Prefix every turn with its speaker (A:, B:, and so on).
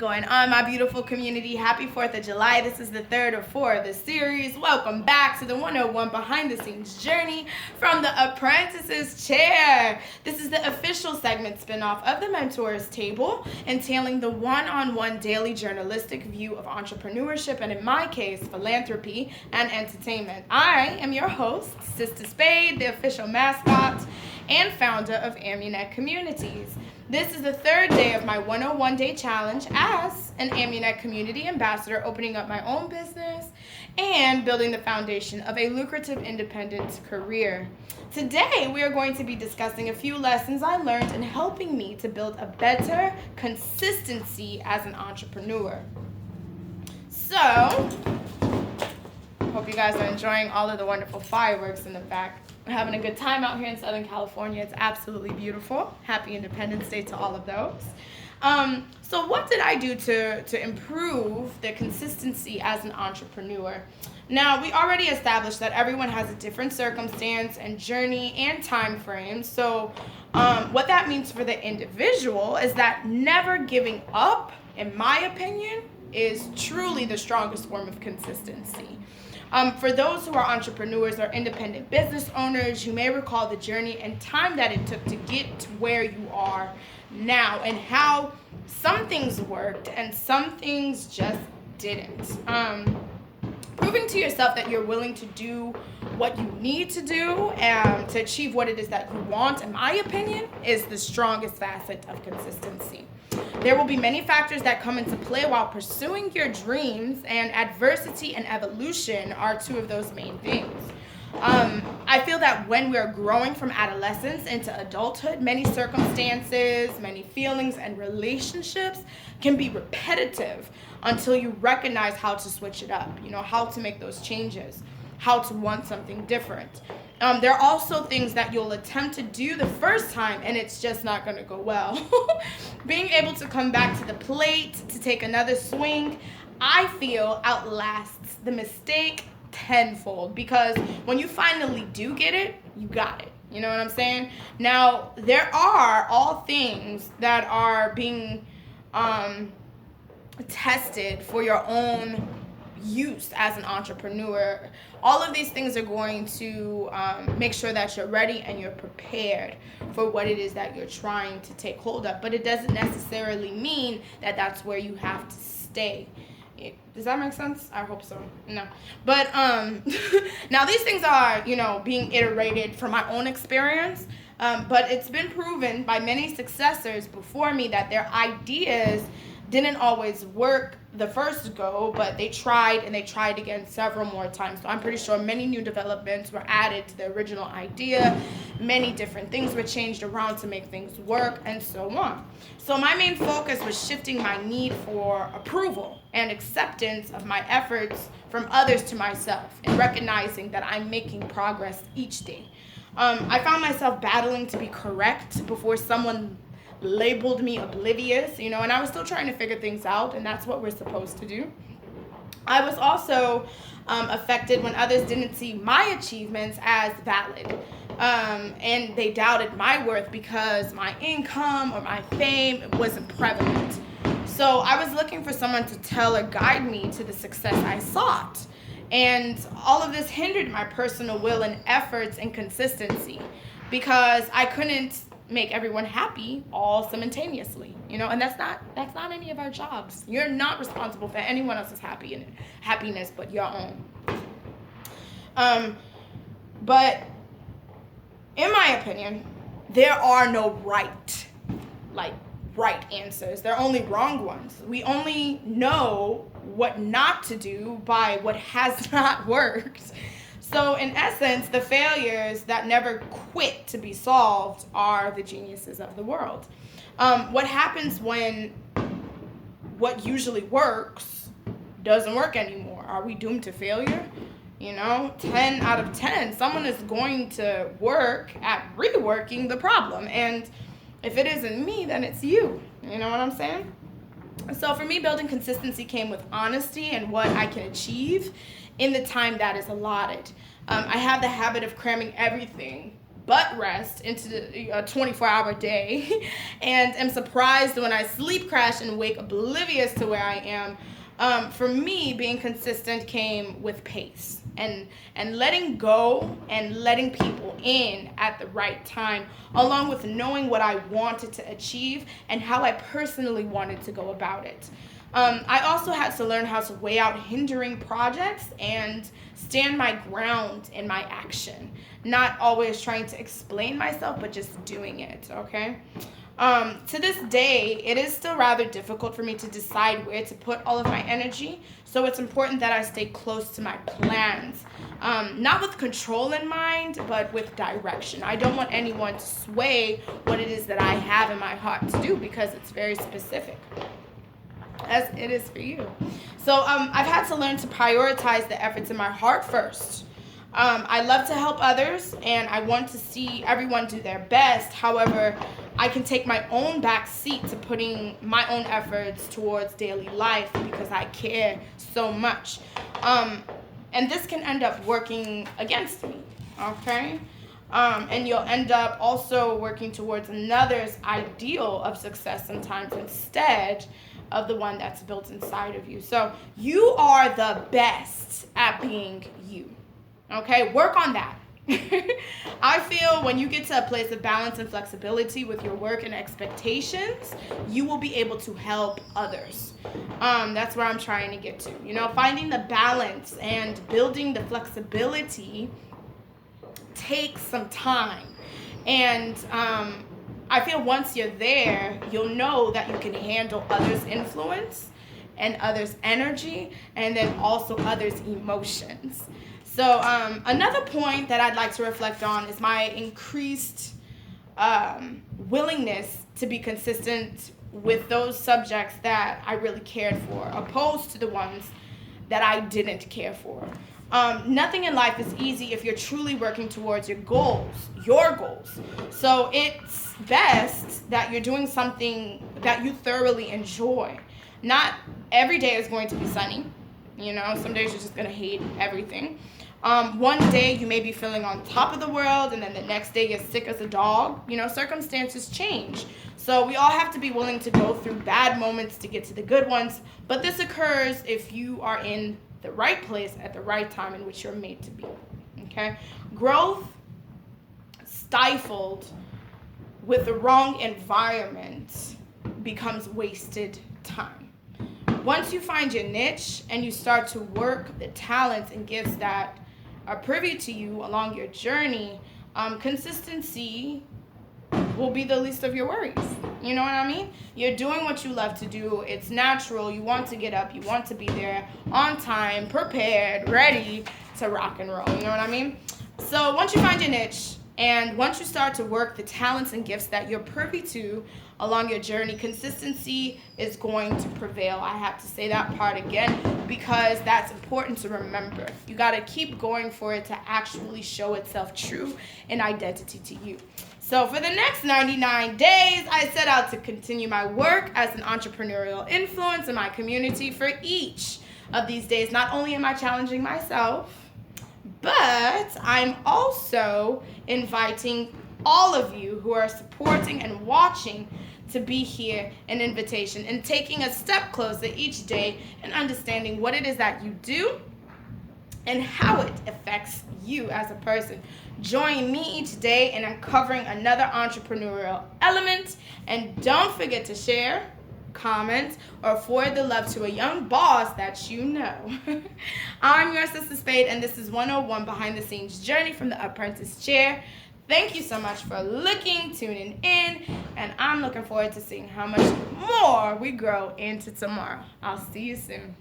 A: going on, my beautiful community? Happy 4th of July. This is the third of 4 of the series. Welcome back to the 101 behind the scenes journey from the Apprentice's chair. This is the official segment spinoff of the Mentors Table, entailing the one-on-one daily journalistic view of entrepreneurship and, in my case, philanthropy and entertainment. I am your host, Sister Spade, the official mascot and founder of Amunet Communities. This is the third day of my 101 day challenge as an Amunet community ambassador, opening up my own business and building the foundation of a lucrative independent career. Today, we are going to be discussing a few lessons I learned in helping me to build a better consistency as an entrepreneur. So, hope you guys are enjoying all of the wonderful fireworks in the back. We're having a good time out here in Southern California. It's absolutely beautiful. Happy Independence Day to all of those. So what did I do to improve the consistency as an entrepreneur? Now, we already established that everyone has a different circumstance and journey and time frame. So what that means for the individual is that never giving up, in my opinion, is truly the strongest form of consistency. For those who are entrepreneurs or independent business owners, you may recall the journey and time that it took to get to where you are now and how some things worked and some things just didn't. Proving to yourself that you're willing to do what you need to do to achieve what it is that you want, in my opinion, is the strongest facet of consistency. There will be many factors that come into play while pursuing your dreams, and adversity and evolution are two of those main things. I feel that when we're growing from adolescence into adulthood, many circumstances, many feelings, and relationships can be repetitive until you recognize how to switch it up, how to make those changes, how to want something different. There are also things that you'll attempt to do the first time and it's just not going to go well. Being able to come back to the plate, to take another swing, I feel outlasts the mistake tenfold, because when you finally do get it, you got it. You know what I'm saying? Now, there are all things that are being tested for your own use as an entrepreneur. All of these things are going to make sure that you're ready and you're prepared for what it is that you're trying to take hold of. But it doesn't necessarily mean that that's where you have to stay. Does that make sense? I hope so. No. But now these things are, being iterated from my own experience. But it's been proven by many successors before me that their ideas didn't always work the first go, but they tried and they tried again several more times. So I'm pretty sure many new developments were added to the original idea. Many different things were changed around to make things work, and so on. So my main focus was shifting my need for approval and acceptance of my efforts from others to myself, and recognizing that I'm making progress each day. I found myself battling to be correct before someone labeled me oblivious, and I was still trying to figure things out, and that's what we're supposed to do. I was also affected when others didn't see my achievements as valid, and they doubted my worth because my income or my fame wasn't prevalent. So I was looking for someone to tell or guide me to the success I sought, and all of this hindered my personal will and efforts and consistency, because I couldn't make everyone happy all simultaneously, and that's not any of our jobs. You're not responsible for anyone else's happiness but your own. But in my opinion, there are no right answers. There are only wrong ones. We only know what not to do by what has not worked. So in essence, the failures that never quit to be solved are the geniuses of the world. What happens when what usually works doesn't work anymore? Are we doomed to failure? 10 out of 10, someone is going to work at reworking the problem. And if it isn't me, then it's you. You know what I'm saying? So for me, building consistency came with honesty and what I can achieve in the time that is allotted. I have the habit of cramming everything butt rest into a 24-hour day and am surprised when I sleep crash and wake oblivious to where I am. For me, being consistent came with pace and letting go and letting people in at the right time, along with knowing what I wanted to achieve and how I personally wanted to go about it. I also had to learn how to weigh out hindering projects and stand my ground in my action, not always trying to explain myself, but just doing it, okay? To this day, it is still rather difficult for me to decide where to put all of my energy, so it's important that I stay close to my plans. Not with control in mind, but with direction. I don't want anyone to sway what it is that I have in my heart to do, because it's very specific, as it is for you. So I've had to learn to prioritize the efforts in my heart first. I love to help others, and I want to see everyone do their best. However, I can take my own back seat to putting my own efforts towards daily life because I care so much. And this can end up working against me, okay? And you'll end up also working towards another's ideal of success sometimes instead of the one that's built inside of you. So you are the best at being you. Okay, work on that. I feel when you get to a place of balance and flexibility with your work and expectations, you will be able to help others. That's where I'm trying to get to. You know, finding the balance and building the flexibility takes some time. And I feel once you're there, you'll know that you can handle others' influence and others' energy, and then also others' emotions. So another point that I'd like to reflect on is my increased willingness to be consistent with those subjects that I really cared for, opposed to the ones that I didn't care for. Nothing in life is easy if you're truly working towards your goals. So it's best that you're doing something that you thoroughly enjoy. Not every day is going to be sunny. You know, some days you're just going to hate everything. One day you may be feeling on top of the world, and then the next day you're sick as a dog. You know, circumstances change. So we all have to be willing to go through bad moments to get to the good ones. But this occurs if you are in the right place at the right time in which you're made to be. Okay? Growth stifled with the wrong environment becomes wasted time. Once you find your niche and you start to work the talents and gifts that are privy to you along your journey, consistency will be the least of your worries. You know what I mean? You're doing what you love to do. It's natural. You want to get up. You want to be there on time, prepared, ready to rock and roll. You know what I mean? So once you find your niche and once you start to work the talents and gifts that you're privy to along your journey, consistency is going to prevail. I have to say that part again because that's important to remember. You got to keep going for it to actually show itself true in identity to you. So for the next 99 days, I set out to continue my work as an entrepreneurial influence in my community. For each of these days, not only am I challenging myself, but I'm also inviting all of you who are supporting and watching to be here, an invitation, and taking a step closer each day and understanding what it is that you do and how it affects you as a person. Join me each day in uncovering another entrepreneurial element, and don't forget to share, comment, or forward the love to a young boss that you know. I'm your Sister Spade, and this is 101 Behind the Scenes Journey from the Apprentice Chair. Thank you so much for looking, tuning in, and I'm looking forward to seeing how much more we grow into tomorrow. I'll see you soon.